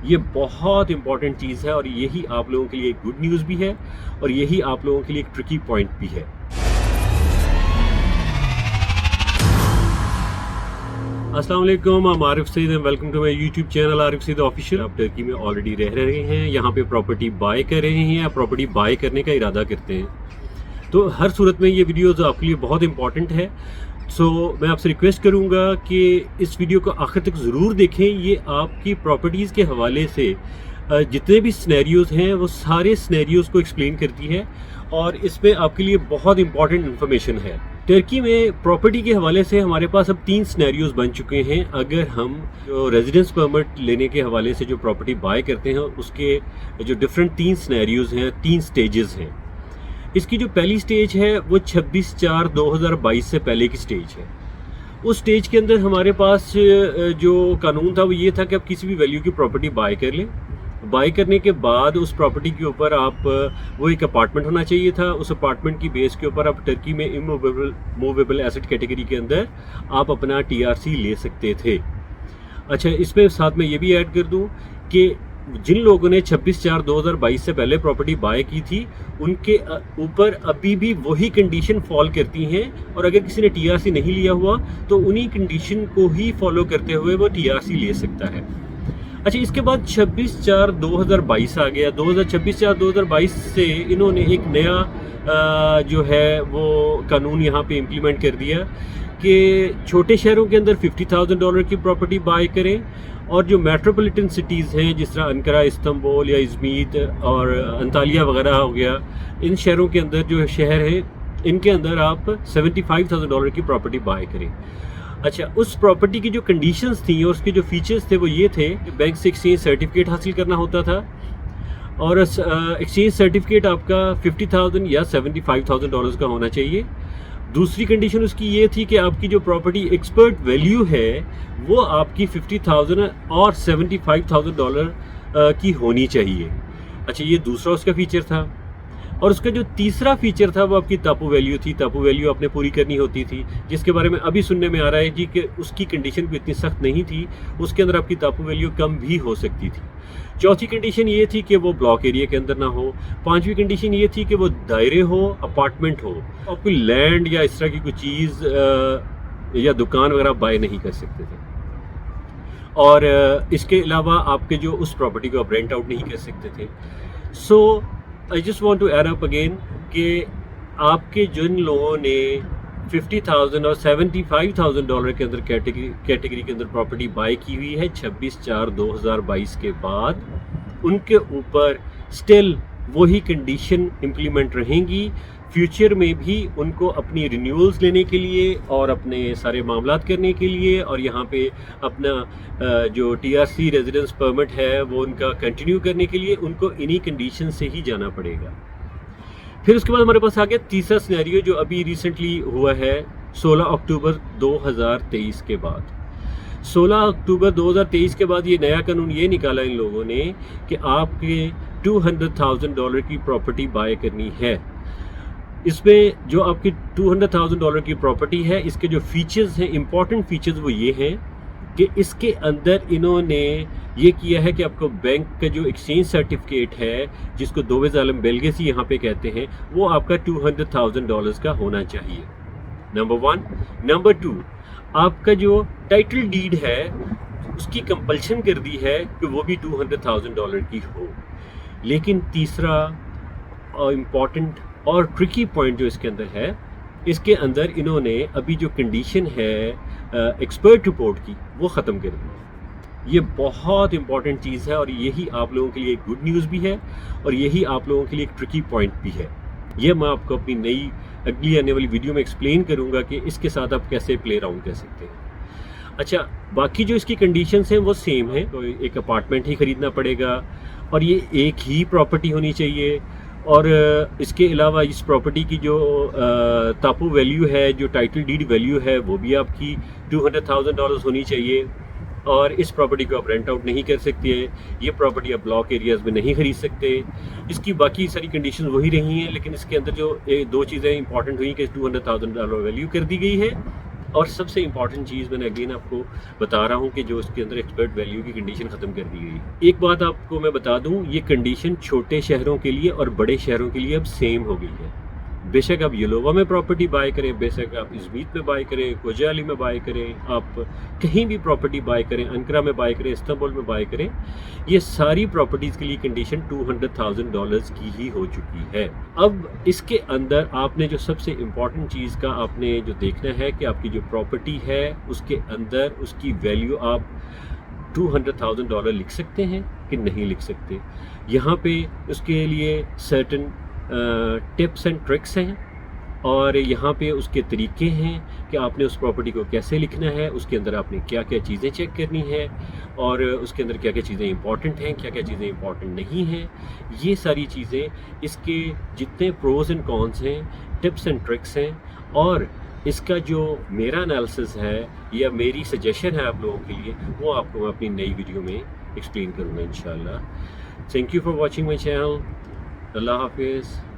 ये बहुत इंपॉर्टेंट चीज़ है और यही आप लोगों के लिए एक गुड न्यूज़ भी है और यही आप लोगों के लिए एक ट्रिकी पॉइंट भी है। अस्सलाम वालेकुम, I'm Arif Saeed and welcome to my YouTube channel Arif Saeed official. आप टर्की में ऑलरेडी रह रहे हैं, यहाँ पे प्रॉपर्टी बाय कर रहे हैं या प्रॉपर्टी बाय करने का इरादा करते हैं, तो हर सूरत में ये वीडियोस आपके लिए बहुत इंपॉर्टेंट है। सो मैं आपसे रिक्वेस्ट करूँगा कि इस वीडियो को आखिर तक ज़रूर देखें। ये आपकी प्रॉपर्टीज़ के हवाले से जितने भी सिनेरियोज़ हैं वो सारे सिनेरियोज़ को एक्सप्लेन करती है और इसमें आपके लिए बहुत इंपॉर्टेंट इन्फॉर्मेशन है। टर्की में प्रॉपर्टी के हवाले से हमारे पास अब 3 सिनेरियोज़ बन चुके हैं। अगर हम जो रेजिडेंस परमिट लेने के हवाले से जो प्रॉपर्टी बाय करते हैं उसके जो डिफरेंट 3 सिनेरियोज़ हैं, 3 स्टेजेस हैं। इसकी जो पहली स्टेज है वो 26/4/2022 से पहले की स्टेज है। उस स्टेज के अंदर हमारे पास जो कानून था वो ये था कि आप किसी भी वैल्यू की प्रॉपर्टी बाय कर लें। बाय करने के बाद उस प्रॉपर्टी के ऊपर आप वो एक अपार्टमेंट होना चाहिए था। उस अपार्टमेंट की बेस के ऊपर आप टर्की में इमूवेबल एसेट कैटेगरी के अंदर आप अपना TRC ले सकते थे। अच्छा, इसमें साथ में ये भी ऐड कर दूं कि जिन लोगों ने 26/4/2022 से पहले प्रॉपर्टी बाय की थी उनके ऊपर अभी भी वही कंडीशन फॉल करती हैं और अगर किसी ने TRC नहीं लिया हुआ तो उन्हीं कंडीशन को ही फॉलो करते हुए वो TRC ले सकता है। अच्छा, इसके बाद 26/4/2022 आ गया। 26/4/2022 से इन्होंने एक नया जो है वो कानून यहाँ पे इम्प्लीमेंट कर दिया कि छोटे शहरों के अंदर $50,000 की प्रॉपर्टी बाय करें और जो मेट्रोपॉलिटन सिटीज़ हैं जिस तरह अंकारा, इस्तांबुल या इज़मीर और अंतालिया वगैरह हो गया, इन शहरों के अंदर जो शहर है इनके अंदर आप $75,000 की प्रॉपर्टी बाय करें। अच्छा, उस प्रॉपर्टी की जो कंडीशंस थी और उसके जो फीचर्स थे वो ये थे कि बैंक से एक्सचेंज सर्टिफिकेट हासिल करना होता था और एक्सचेंज सर्टिफिकेट आपका $50,000 या $75,000 का होना चाहिए। दूसरी कंडीशन उसकी ये थी कि आपकी जो प्रॉपर्टी एक्सपर्ट वैल्यू है वो आपकी $50,000 और $75,000 की होनी चाहिए। अच्छा, ये दूसरा उसका फीचर था और उसका जो तीसरा फीचर था वो आपकी तापू वैल्यू थी। तापू वैल्यू आपने पूरी करनी होती थी, जिसके बारे में अभी सुनने में आ रहा है जी कि उसकी कंडीशन भी इतनी सख्त नहीं थी, उसके अंदर आपकी तापू वैल्यू कम भी हो सकती थी। चौथी कंडीशन ये थी कि वो ब्लॉक एरिया के अंदर ना हो। पांचवी कंडीशन ये थी कि वो दायरे हो, अपार्टमेंट हो और कोई लैंड या इस तरह की कोई चीज़ या दुकान वगैरह बाय नहीं कर सकते थे। और इसके अलावा आपके जो उस प्रॉपर्टी को आप रेंट आउट नहीं कर सकते थे। So I just want to add up again कि आपके जिन लोगों ने $50,000 और $75,000 के अंदर कैटेगरी के अंदर प्रॉपर्टी बाय की हुई है 26/4/2022 के बाद, उनके ऊपर स्टिल वही कंडीशन इम्प्लीमेंट रहेंगी। फ्यूचर में भी उनको अपनी रिन्यूअल्स लेने के लिए और अपने सारे मामलात करने के लिए और यहाँ पे अपना जो TRC रेजिडेंस परमिट है वो उनका कंटिन्यू करने के लिए उनको इन्हीं कंडीशन से ही जाना पड़ेगा। फिर उसके बाद हमारे पास आ गया तीसरा सिनेरियो जो अभी रिसेंटली हुआ है 16 अक्टूबर 2023 के बाद। 16 अक्टूबर 2023 के बाद ये नया कानून ये निकाला इन लोगों ने कि आपके $200,000 की प्रॉपर्टी बाय करनी है। इसमें जो आपकी $200,000 की प्रॉपर्टी है इसके जो फीचर्स हैं, इंपॉर्टेंट फीचर्स वो ये हैं कि इसके अंदर इन्होंने ये किया है कि आपको बैंक का जो एक्सचेंज सर्टिफिकेट है जिसको दोवेज़ आलम बेलगेसी यहाँ पे कहते हैं वो आपका $200,000 का होना चाहिए, नंबर 1। नंबर 2, आपका जो टाइटल डीड है उसकी कंपल्शन कर दी है कि वो भी $200,000 की हो। लेकिन तीसरा और इम्पॉर्टेंट और ट्रिकी पॉइंट जो इसके अंदर है, इसके अंदर इन्होंने अभी जो कंडीशन है एक्सपर्ट रिपोर्ट की वो ख़त्म कर दी। ये बहुत इंपॉर्टेंट चीज़ है और यही आप लोगों के लिए एक गुड न्यूज़ भी है और यही आप लोगों के लिए एक ट्रिकी पॉइंट भी है। ये मैं आपको अपनी नई अगली आने वाली वीडियो में एक्सप्लेन करूँगा कि इसके साथ आप कैसे प्ले अराउंड कर सकते हैं। अच्छा, बाकी जो इसकी कंडीशंस हैं वो सेम है। तो एक अपार्टमेंट ही ख़रीदना पड़ेगा और ये एक ही प्रॉपर्टी होनी चाहिए और इसके अलावा इस प्रॉपर्टी की जो तापू वैल्यू है, जो टाइटल डीड वैल्यू है वो भी आपकी $200,000 होनी चाहिए और इस प्रॉपर्टी को आप रेंट आउट नहीं कर सकते। ये प्रॉपर्टी आप ब्लॉक एरियाज़ में नहीं खरीद सकते। इसकी बाकी सारी कंडीशन वही रही हैं, लेकिन इसके अंदर जो दो चीज़ें इंपॉर्टेंट हुई कि $200,000 वैल्यू कर दी गई है और सबसे इम्पॉर्टेंट चीज़ मैंने अगेन आपको बता रहा हूँ कि जो उसके अंदर एक्सपर्ट वैल्यू की कंडीशन ख़त्म कर दी गई। एक बात आपको मैं बता दूँ, ये कंडीशन छोटे शहरों के लिए और बड़े शहरों के लिए अब सेम हो गई है। बेशक आप यलोवा में प्रॉपर्टी बाय करें, बेशक आप इज़मीत में बाय करें, कोजाली में बाय करें, आप कहीं भी प्रॉपर्टी बाय करें, अंकरा में बाय करें, इस्तांबुल में बाय करें, ये सारी प्रॉपर्टीज़ के लिए कंडीशन $200,000 की ही हो चुकी है। अब इसके अंदर आपने जो सबसे इम्पॉर्टेंट चीज़ का आपने जो देखना है कि आपकी जो प्रॉपर्टी है उसके अंदर उसकी वैल्यू आप $200,000 लिख सकते हैं कि नहीं लिख सकते। यहाँ पे उसके लिए सर्टन टिप्स एंड ट्रिक्स हैं और यहाँ पे उसके तरीके हैं कि आपने उस प्रॉपर्टी को कैसे लिखना है, उसके अंदर आपने क्या क्या चीज़ें चेक करनी है और उसके अंदर क्या क्या चीज़ें इंपॉर्टेंट हैं, क्या क्या चीज़ें इंपॉर्टेंट नहीं हैं। ये सारी चीज़ें इसके जितने प्रोज एंड कॉन्स हैं, टिप्स एंड ट्रिक्स हैं और इसका जो मेरा एनालिसिस है या मेरी सजेशन है आप लोगों के लिए, वो आपको मैं अपनी नई वीडियो में एक्सप्लेन करूँगा इंशाल्लाह। Thank you for watching my channel. अल्लाह हाफिज़।